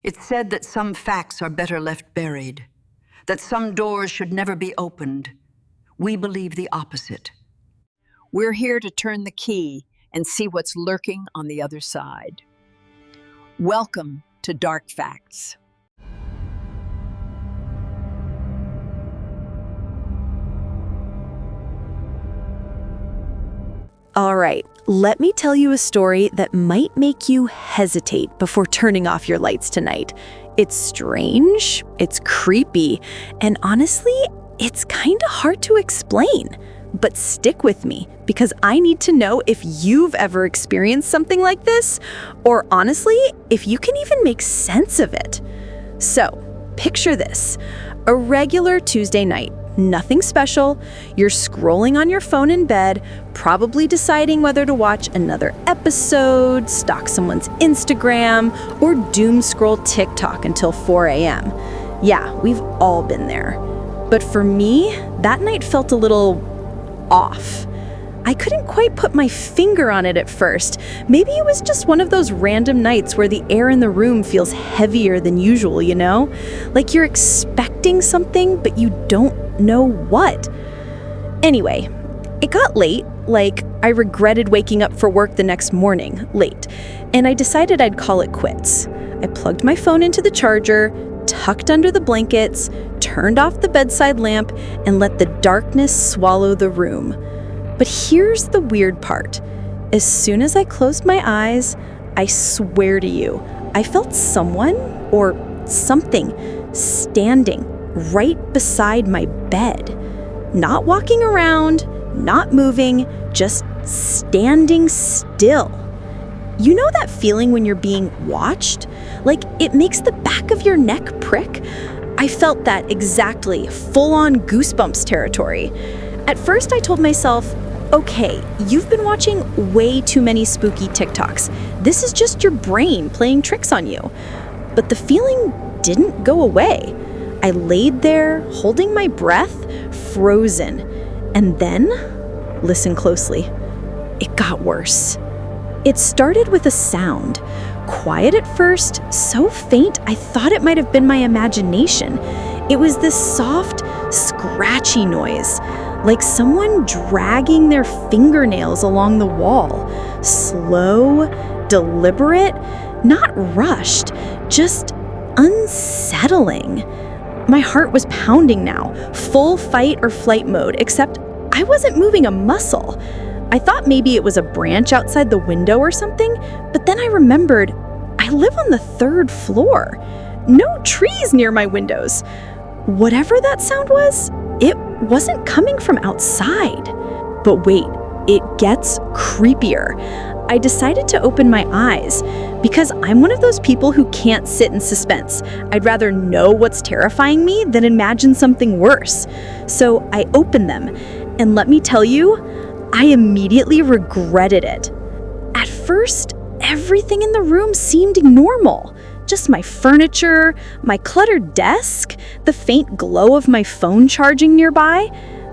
It's said that some facts are better left buried, that some doors should never be opened. We believe the opposite. We're here to turn the key and see what's lurking on the other side. Welcome to Dark Facts. All right, let me tell you a story that might make you hesitate before turning off your lights tonight. It's strange, it's creepy, and honestly, it's kind of hard to explain. But stick with me, because I need to know if you've ever experienced something like this, or honestly, if you can even make sense of it. So, picture this. A regular Tuesday night. Nothing special. You're scrolling on your phone in bed, probably deciding whether to watch another episode, stalk someone's Instagram, or doom scroll TikTok until 4 a.m. Yeah, we've all been there. But for me, that night felt a little off. I couldn't quite put my finger on it at first. Maybe it was just one of those random nights where the air in the room feels heavier than usual, you know? Like you're expecting something, but you don't know what. Anyway, it got late, like I regretted waking up for work the next morning, late, and I decided I'd call it quits. I plugged my phone into the charger, tucked under the blankets, turned off the bedside lamp, and let the darkness swallow the room. But here's the weird part. As soon as I closed my eyes, I swear to you, I felt someone or something standing right beside my bed. Not walking around, not moving, just standing still. You know that feeling when you're being watched? Like it makes the back of your neck prick? I felt that exactly, full-on goosebumps territory. At first I told myself, okay, you've been watching way too many spooky TikToks. This is just your brain playing tricks on you. But the feeling didn't go away. I laid there, holding my breath, frozen. And then, listen closely, it got worse. It started with a sound. Quiet at first, so faint I thought it might have been my imagination. It was this soft, scratchy noise, like someone dragging their fingernails along the wall. Slow, deliberate, not rushed, just unsettling. My heart was pounding now, full fight or flight mode, except I wasn't moving a muscle. I thought maybe it was a branch outside the window or something, but then I remembered I live on the 3rd floor. No trees near my windows. Whatever that sound was, it wasn't coming from outside. But wait, it gets creepier. I decided to open my eyes because I'm one of those people who can't sit in suspense. I'd rather know what's terrifying me than imagine something worse. So I opened them, and let me tell you, I immediately regretted it. At first, everything in the room seemed normal. Just my furniture, my cluttered desk, the faint glow of my phone charging nearby.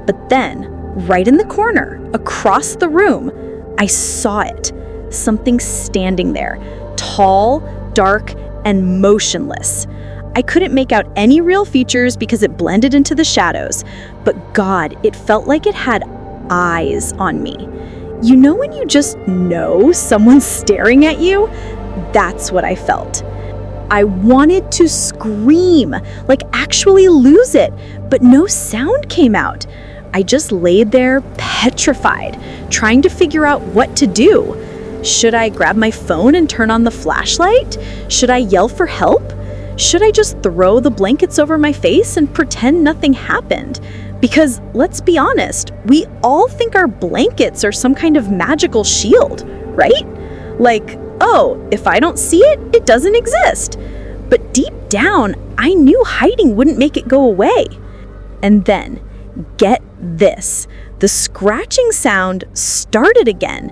But then, right in the corner, across the room, I saw it. Something standing there, tall, dark, and motionless. I couldn't make out any real features because it blended into the shadows, but God, it felt like it had eyes on me. You know when you just know someone's staring at you? That's what I felt. I wanted to scream, like actually lose it, but no sound came out. I just laid there petrified, trying to figure out what to do. Should I grab my phone and turn on the flashlight? Should I yell for help? Should I just throw the blankets over my face and pretend nothing happened? Because let's be honest, we all think our blankets are some kind of magical shield, right? Like, oh, if I don't see it, it doesn't exist. But deep down, I knew hiding wouldn't make it go away. And then, get this, the scratching sound started again.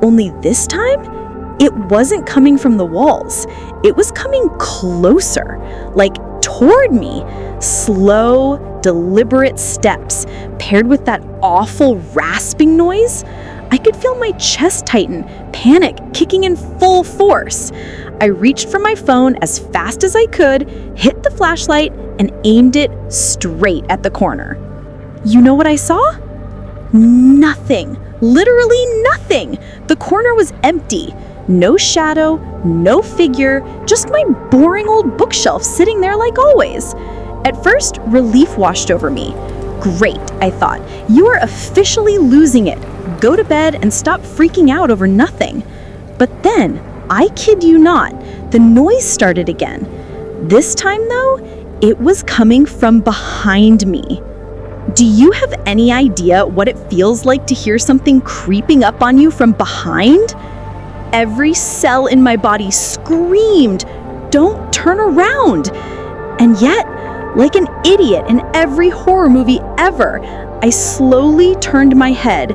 Only this time, it wasn't coming from the walls. It was coming closer, like toward me. Slow, deliberate steps, paired with that awful rasping noise. I could feel my chest tighten, panic kicking in full force. I reached for my phone as fast as I could, hit the flashlight, and aimed it straight at the corner. You know what I saw? Nothing. Literally nothing. The corner was empty. No shadow, no figure, just my boring old bookshelf sitting there like always. At first, relief washed over me. Great, I thought. You are officially losing it. Go to bed and stop freaking out over nothing. But then, I kid you not, the noise started again. This time, though, it was coming from behind me. Do you have any idea what it feels like to hear something creeping up on you from behind? Every cell in my body screamed, "Don't turn around!" And yet, like an idiot in every horror movie ever, I slowly turned my head,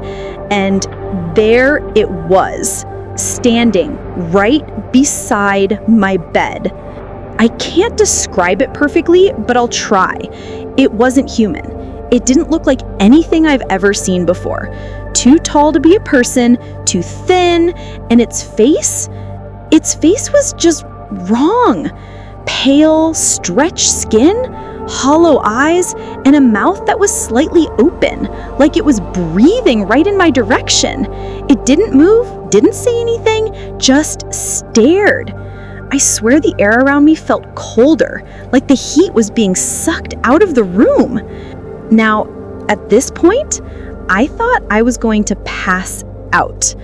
and there it was, standing right beside my bed. I can't describe it perfectly, but I'll try. It wasn't human. It didn't look like anything I've ever seen before. Too tall to be a person, too thin, and its face was just wrong. Pale, stretched skin, hollow eyes, and a mouth that was slightly open, like it was breathing right in my direction. It didn't move, didn't say anything, just stared. I swear the air around me felt colder, like the heat was being sucked out of the room. Now, at this point, I thought I was going to pass out.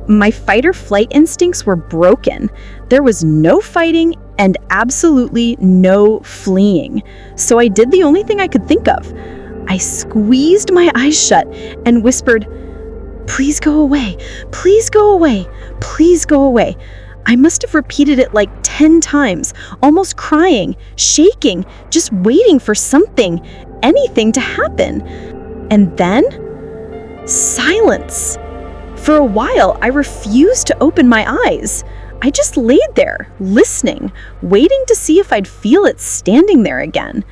My fight or flight instincts were broken. There was no fighting and absolutely no fleeing. So I did the only thing I could think of. I squeezed my eyes shut and whispered, "Please go away, please go away, please go away." I must have repeated it like 10 times, almost crying, shaking, just waiting for something, anything to happen. And then, silence. For a while, I refused to open my eyes. I just laid there, listening, waiting to see if I'd feel it standing there again.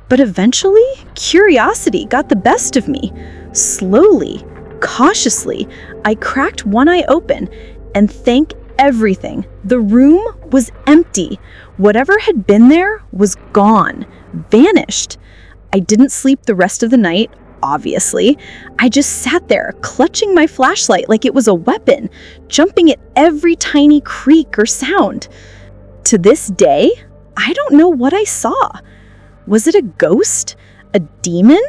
But eventually, curiosity got the best of me. Slowly, cautiously, I cracked one eye open, and thank everything, the room was empty. Whatever had been there was gone, vanished. I didn't sleep the rest of the night, obviously. I just sat there, clutching my flashlight like it was a weapon, jumping at every tiny creak or sound. To this day, I don't know what I saw. Was it a ghost? A demon?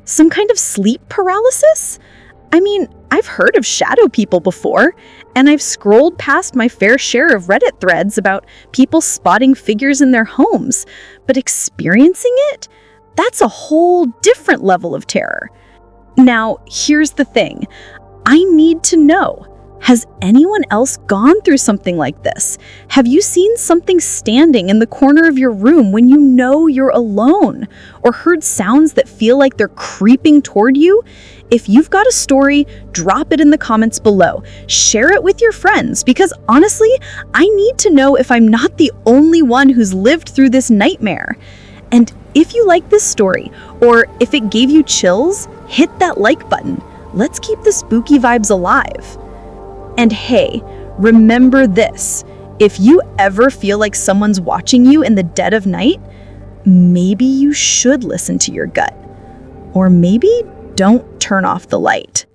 Some kind of sleep paralysis? I mean, I've heard of shadow people before, and I've scrolled past my fair share of Reddit threads about people spotting figures in their homes, but experiencing it? That's a whole different level of terror. Now, here's the thing. I need to know. Has anyone else gone through something like this? Have you seen something standing in the corner of your room when you know you're alone? Or heard sounds that feel like they're creeping toward you? If you've got a story, drop it in the comments below. Share it with your friends, because honestly, I need to know if I'm not the only one who's lived through this nightmare. And if you like this story, or if it gave you chills, hit that like button. Let's keep the spooky vibes alive. And hey, remember this. If you ever feel like someone's watching you in the dead of night, maybe you should listen to your gut. Or maybe don't turn off the light.